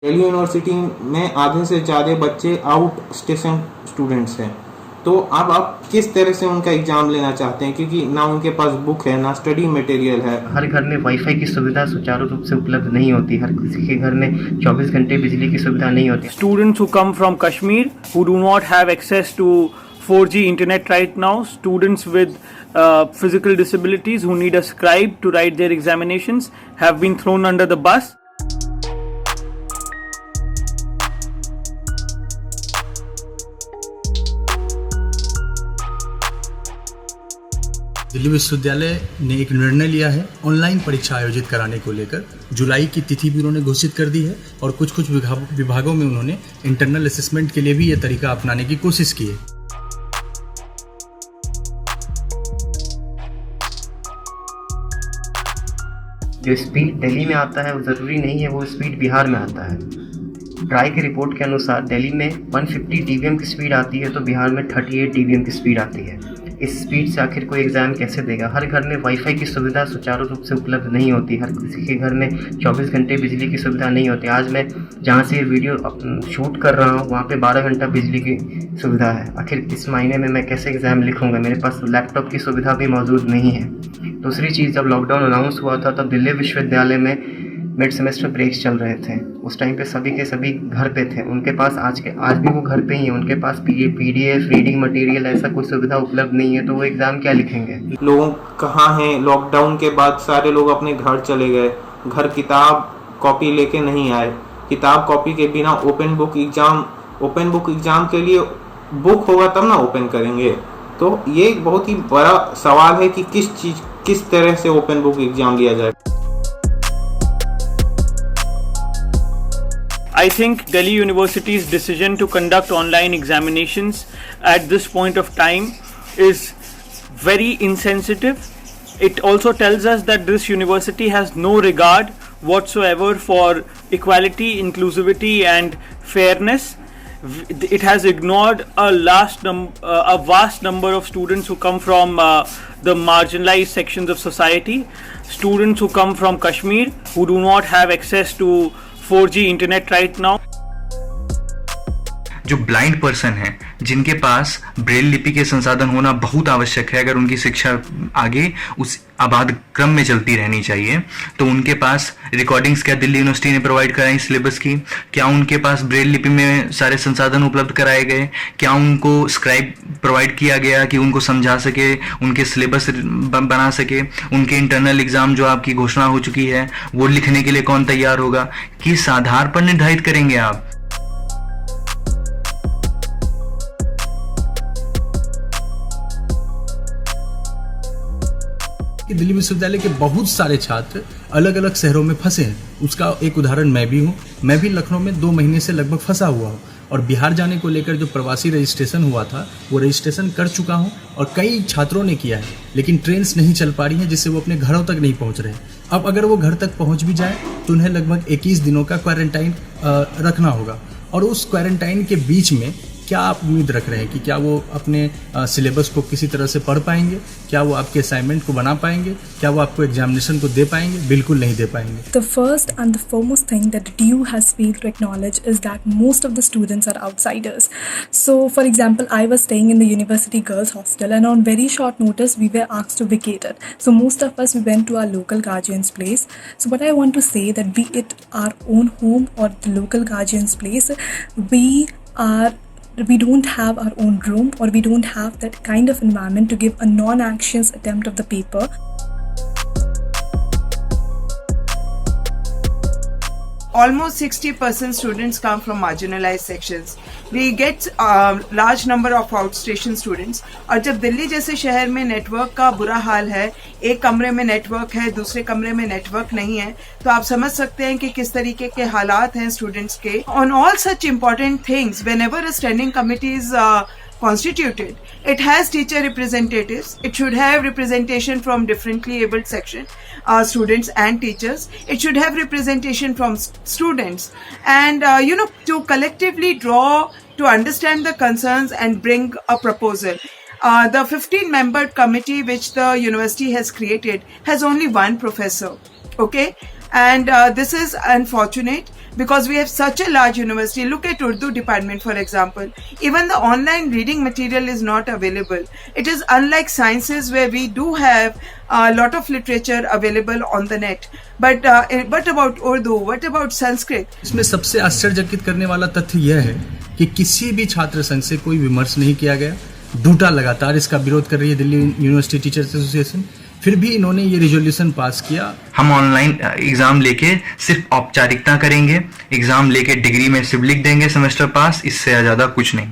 Delhi university में आधे से ज़्यादा बच्चे आउट स्टेशन स्टूडेंट्स हैं। तो अब आप किस तरह से उनका एग्ज़ाम लेना चाहते हैं, क्योंकि ना उनके पास बुक है ना स्टडी मटेरियल है। हर घर में वाईफाई की सुविधा सुचारू रूप से उपलब्ध नहीं होती, हर किसी के घर में 24 घंटे बिजली की सुविधा नहीं होती। Students who come from Kashmir who do not have access to 4G internet right now, students with physical disabilities who need a scribe to write their examinations have been thrown under the bus. Delhi विश्वविद्यालय ने एक निर्णय लिया है online परीक्षा आयोजित कराने को लेकर। जुलाई की तिथि भी उन्होंने घोषित कर दी है और कुछ विभागों में उन्होंने इंटरनल असेसमेंट के लिए भी ये तरीका अपनाने की कोशिश की है। जो स्पीड दिल्ली में आता है वो ज़रूरी नहीं है वो स्पीड बिहार में आता है। ट्राई की रिपोर्ट के अनुसार दिल्ली में 150 dBm की स्पीड आती है तो बिहार में 38 dBm की स्पीड आती है। इस स्पीड से आखिर कोई एग्ज़ाम कैसे देगा? हर घर में वाईफाई की सुविधा सुचारू रूप से उपलब्ध नहीं होती, हर किसी के घर में 24 घंटे बिजली की सुविधा नहीं होती। आज मैं जहाँ से वीडियो शूट कर रहा हूँ वहाँ पे 12 घंटा बिजली की सुविधा है। आखिर इस महीने में मैं कैसे एग्ज़ाम लिखूँगा? मेरे पास लैपटॉप की सुविधा भी मौजूद नहीं है। दूसरी चीज़, जब लॉकडाउन अनाउंस हुआ था तब दिल्ली विश्वविद्यालय में मिड सेमेस्टर ब्रेक्स चल रहे थे। उस टाइम पे सभी के सभी घर पे थे, उनके पास आज भी वो घर पे ही है, उनके पास PDF रीडिंग मटेरियल ऐसा कोई सुविधा उपलब्ध नहीं है, तो वो एग्ज़ाम क्या लिखेंगे? लोग कहाँ हैं? लॉकडाउन के बाद सारे लोग अपने घर चले गए, घर किताब कॉपी लेके नहीं आए। किताब कॉपी के बिना ओपन बुक एग्ज़ाम के लिए बुक होगा तब ना ओपन करेंगे। तो ये एक बहुत ही बड़ा सवाल है कि किस तरह से ओपन बुक एग्ज़ाम लिया जाए। I think Delhi University's decision to conduct online examinations at this point of time is very insensitive. It also tells us that this university has no regard whatsoever for equality, inclusivity and fairness. It has ignored a vast number of students who come from the marginalized sections of society, students who come from Kashmir who do not have access to 4G internet right now. जो blind person हैं, जिनके पास Braille लिपि के संसाधन होना बहुत आवश्यक है अगर उनकी शिक्षा आगे उस आबाद क्रम में चलती रहनी चाहिए, तो उनके पास रिकॉर्डिंग्स क्या दिल्ली यूनिवर्सिटी ने प्रोवाइड कराई सिलेबस की? क्या उनके पास ब्रेल लिपि में सारे संसाधन उपलब्ध कराए गए? क्या उनको स्क्राइब प्रोवाइड किया गया कि उनको समझा सके, उनके सिलेबस बना सके? उनके इंटरनल एग्जाम जो आपकी घोषणा हो चुकी है वो लिखने के लिए कौन तैयार होगा? किस आधार पर निर्धारित करेंगे आप? दिल्ली विश्वविद्यालय के बहुत सारे छात्र अलग अलग शहरों में फंसे हैं। उसका एक उदाहरण मैं भी हूँ। मैं भी लखनऊ में 2 महीने से लगभग फंसा हुआ हूँ और बिहार जाने को लेकर जो प्रवासी रजिस्ट्रेशन हुआ था वो रजिस्ट्रेशन कर चुका हूँ और कई छात्रों ने किया है, लेकिन ट्रेन्स नहीं चल पा रही हैं जिससे वो अपने घरों तक नहीं पहुँच रहे। अब अगर वो घर तक पहुँच भी जाए तो उन्हें लगभग 21 दिनों का क्वारंटाइन रखना होगा और उस क्वारंटाइन के बीच में क्या आप उम्मीद रख रहे हैं कि क्या वो अपने सिलेबस को किसी तरह से पढ़ पाएंगे? क्या वो आपके असाइनमेंट को बना पाएंगे? क्या वो आपको एग्जामिनेशन को दे पाएंगे? बिल्कुल नहीं दे पाएंगे। The first and the foremost thing that DU has failed to acknowledge is that most of the students are outsiders. So, for example, I was staying in the University Girls Hostel and on very short notice we were asked to vacate it. So most of us, we went to our local guardian's place. So what I want to say that be it our own home or the local guardian's place, we don't have our own room or we don't have that kind of environment to give a non-anxious attempt of the paper. Almost 60% students come from marginalized sections. We get large number of outstation students. और जब दिल्ली जैसे शहर में network का बुरा हाल है, एक कमरे में नेटवर्क है, दूसरे कमरे में नेटवर्क नहीं है, तो आप समझ सकते हैं कि किस तरीके के हालात हैं स्टूडेंट्स के. On all such important things, whenever a standing committee is constituted, it has teacher representatives. It should have representation from differently abled section, students and teachers. It should have representation from students, and to collectively draw, to understand the concerns and bring a proposal. The 15-member committee which the university has created has only one professor. Okay, and this is unfortunate. because we have such a large university. Look at Urdu department, for example. Even the online reading material is not available. It is unlike sciences where we do have a lot of literature available on the net. But what about Urdu? What about Sanskrit? इसमें सबसे आश्चर्यचकित करने वाला तथ्य यह है कि किसी भी छात्र संघ से कोई विमर्श नहीं किया गया। डूटा लगातार इसका विरोध कर रही है दिल्ली यूनिवर्सिटी टीचर्स एसोसिएशन, फिर भी इन्होंने ये रिजोल्यूशन पास किया। हम ऑनलाइन एग्जाम लेके सिर्फ औपचारिकता करेंगे, एग्जाम लेके डिग्री में सिर्फ लिख देंगे सेमेस्टर पास, इससे ज्यादा कुछ नहीं।